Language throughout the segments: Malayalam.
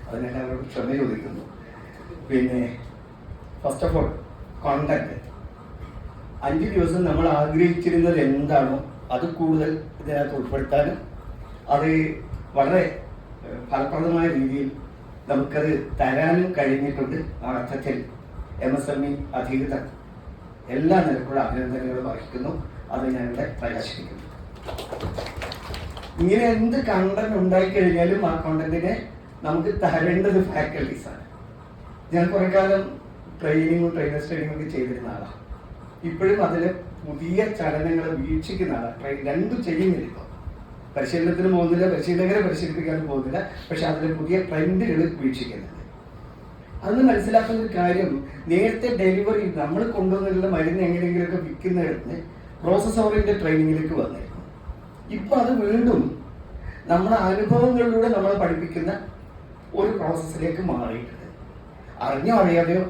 അതിനെല്ലാവരോടും ക്ഷമ ചോദിക്കുന്നു. പിന്നെ ഫസ്റ്റ് ഓഫ് ഓൾ കോണ്ടന്റ് 5 ദിവസം നമ്മൾ ആഗ്രഹിച്ചിരുന്നത് എന്താണോ അത് കൂടുതൽ ഇതിനകത്ത് ഉൾപ്പെടുത്താനും അത് വളരെ ഫലപ്രദമായ രീതിയിൽ നമുക്കത് തരാനും കഴിഞ്ഞിട്ടുണ്ട്. ആ അർത്ഥത്തിൽ MSME അധികൃതർ എല്ലാ നിലക്കുള്ള അഭിനന്ദനങ്ങളും അർഹിക്കുന്നു. അത് ഞാനിവിടെ പ്രകാശിപ്പിക്കുന്നു. ഇങ്ങനെ എന്ത് കണ്ടന്റ് ഉണ്ടായിക്കഴിഞ്ഞാലും ആ കണ്ടന്റിനെ നമുക്ക് തരേണ്ടത് ഫാക്കൽറ്റീസാണ്. ഞാൻ കുറെ കാലം ട്രെയിനേഴ്സ് ട്രെയിനിങ്ങും ഒക്കെ ചെയ്തിരുന്ന ആളാണ്. ഇപ്പോഴും അതിൽ പുതിയ ചലനങ്ങൾ വീക്ഷിക്കുന്ന ആളാണ്. രണ്ടും ചെയ്യുന്നില്ല. ഇപ്പോൾ പരിശീലനത്തിന് പോകുന്നില്ല, പരിശീലകരെ പരിശീലിപ്പിക്കാൻ പോകുന്നില്ല, പക്ഷെ അതിൽ പുതിയ ട്രെൻഡുകൾ വീക്ഷിക്കുന്നുണ്ട്. അന്ന് മനസ്സിലാക്കുന്ന ഒരു കാര്യം, നേരത്തെ ഡെലിവറി നമ്മൾ കൊണ്ടുവന്നിട്ടുള്ള മരുന്ന് എങ്ങനെയെങ്കിലുമൊക്കെ വിൽക്കുന്നിടത്ത് പ്രോസസ് ഓറിയന്റഡ് ട്രെയിനിങ്ങിലേക്ക് വന്നിരുന്നു. ഇപ്പൊ അത് വീണ്ടും നമ്മുടെ അനുഭവങ്ങളിലൂടെ നമ്മളെ പഠിപ്പിക്കുന്ന ഒരു പ്രോസസ്സിലേക്ക് മാറിയിട്ടുണ്ട്. അറിഞ്ഞോ അറിയാതെയോ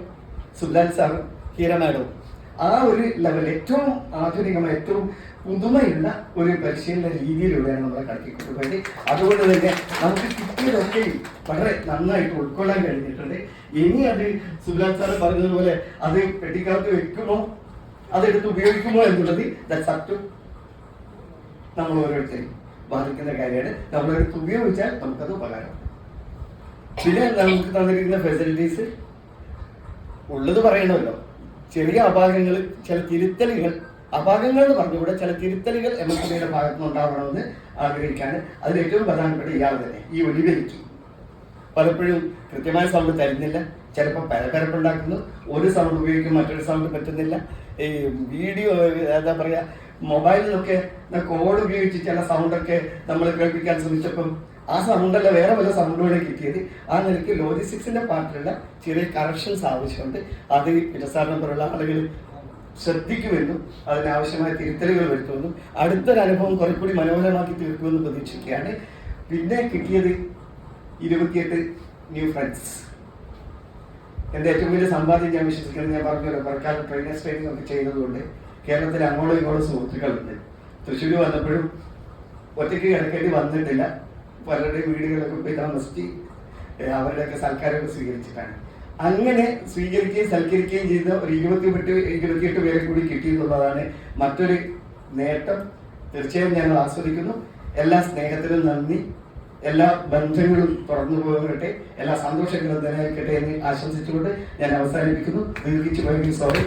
സുൽത്താൻ സാറും ഹീര മാഡവും ആ ഒരു ലെവൽ ഏറ്റവും ആധുനികമായ ഏറ്റവും പുതുമയുള്ള ഒരു പരിശീലന രീതിയിലൂടെയാണ് നമ്മളെ കടത്തിക്കൊണ്ടുപോയത്. അതുകൊണ്ട് തന്നെ നമുക്ക് കിട്ടിയതൊക്കെ വളരെ നന്നായിട്ട് ഉൾക്കൊള്ളാൻ കഴിഞ്ഞിട്ടുണ്ട്. ഇനി അത് സുൽത്താൻ സാറ് പറഞ്ഞതുപോലെ അത് പെട്ടിക്കകത്ത് വെക്കുമോ അതെടുത്ത് ഉപയോഗിക്കുമോ എന്നുള്ളത് ദാറ്റ്സ് അപ് ടു നമ്മൾ ഓരോരുത്തരും ബാധിക്കുന്ന കാര്യമാണ്. നമ്മളെടുത്ത് ഉപയോഗിച്ചാൽ നമുക്കത് ഉപകാരമാണ്. പിന്നെ നമുക്ക് തന്നിരിക്കുന്ന ഫെസിലിറ്റീസ് ഉള്ളത് പറയണമല്ലോ. ചെറിയ അപാകങ്ങൾ, ചില തിരുത്തലുകൾ, അപാകങ്ങൾ എന്ന് പറഞ്ഞുകൂടെ ചില തിരുത്തലുകൾ MSMEയുടെ ഭാഗത്തുനിന്ന് ഉണ്ടാവണമെന്ന് ആഗ്രഹിക്കാണ്. അതിൽ ഏറ്റവും പ്രധാനപ്പെട്ട ഇയാൾ തന്നെ, ഈ ഒലിവലിക്ക് പലപ്പോഴും കൃത്യമായ സൗണ്ട് തരുന്നില്ല. ചിലപ്പോൾ പരപ്പരപ്പുണ്ടാക്കുന്നു. ഒരു സൗണ്ട് ഉപയോഗിക്കും, മറ്റൊരു സൗണ്ട് പറ്റുന്നില്ല. ഈ വീഡിയോ എന്താ പറയുക, മൊബൈലിലൊക്കെ കോഡ് ഉപയോഗിച്ച് ചില സൗണ്ടൊക്കെ നമ്മൾ കേൾപ്പിക്കാൻ ശ്രമിച്ചപ്പം ആ സൗണ്ടല്ല വേറെ പല സൗണ്ടുകളെ കിട്ടിയത്. ആ നിലയ്ക്ക് ലോജിസ്റ്റിക്സിന്റെ പാർട്ടിലുള്ള ചെറിയ കറക്ഷൻസ് ആവശ്യമുണ്ട്. അത് സാറിനെ പോലുള്ള ആളുകൾ ശ്രദ്ധിക്കുമെന്നും അതിനാവശ്യമായ തിരുത്തലുകൾ വരുത്തുമെന്നും അടുത്തൊരു അനുഭവം കുറെ കൂടി മനോഹരമാക്കി തീർക്കുമെന്ന് പ്രതീക്ഷിക്കുകയാണ്. പിന്നെ കിട്ടിയത് 28 ന്യൂ ഫ്രണ്ട്സ്. എൻ്റെ ഏറ്റവും വലിയ സമ്പാദ്യം ഞാൻ വിശ്വസിക്കുന്നത്, ഞാൻ പറഞ്ഞല്ലോ കുറക്കാലം ട്രെയിനേഴ്സ് ട്രെയിനിങ് ഒക്കെ ചെയ്തതുകൊണ്ട് കേരളത്തിൽ അങ്ങോട്ടും ഇങ്ങോട്ടും സുഹൃത്തുക്കളുണ്ട്. തൃശ്ശൂർ വന്നപ്പോഴും ഒറ്റയ്ക്ക് കിടക്കേണ്ടി വന്നിട്ടില്ല. പലരുടെയും വീടുകളൊക്കെ പോയി താമസിച്ച് അവരുടെയൊക്കെ സൽക്കാരമൊക്കെ സ്വീകരിച്ചിട്ടാണ്. അങ്ങനെ സ്വീകരിക്കുകയും സൽക്കരിക്കുകയും ചെയ്ത ഒരു 28 പേരെ കൂടി കിട്ടിയെന്നുള്ളതാണ് മറ്റൊരു നേട്ടം. തീർച്ചയായും ഞങ്ങൾ ആസ്വദിക്കുന്നു. എല്ലാ സ്നേഹത്തിനും നന്ദി. എല്ലാ ബന്ധങ്ങളും തുറന്നു പോകട്ടെ, എല്ലാ സന്തോഷങ്ങളും നിലനിൽക്കട്ടെ എന്ന് ആശംസിച്ചുകൊണ്ട് ഞാൻ അവസാനിപ്പിക്കുന്നു. ദീർഘിച്ചു പോയെങ്കിൽ സോറി.